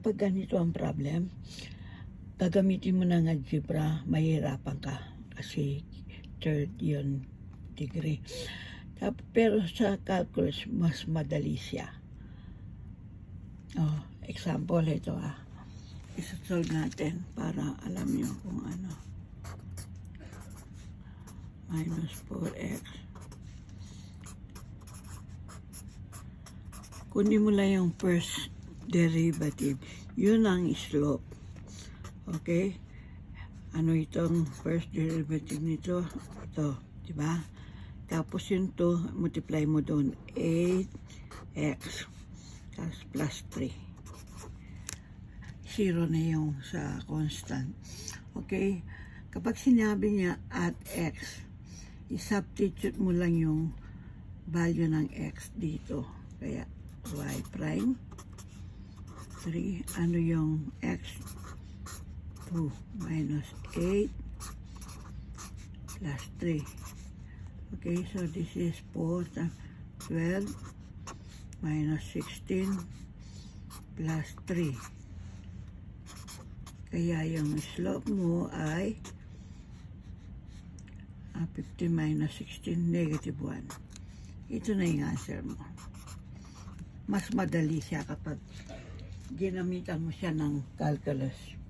kapag ganito ang problem, gagamitin mo ng algebra, mahirapan ka kasi third yun degree. Pero sa calculus, mas madali siya. Oh, example ito isa-solve natin para alam nyo kung ano. Minus 4x. Kunin mo lang yung first derivative. Yun ang slope. Okay? Ano itong first derivative nito? Ito, diba? Tapos yung 2, multiply mo doon. 8x. Tapos plus 3. 0 na yung sa constant. Okay? Kapag sinabi niya at x, i-substitute mo lang yung value ng x dito. Kaya y prime 3. Ano yung x? 2 minus 8 plus 3. Okay, so this is 4 12 minus 16 plus 3. Kaya yung slope mo ay 50 minus 16, negative 1. Ito na yung answer mo. Mas madali siya kapag ginamitan mo siya ng calculus.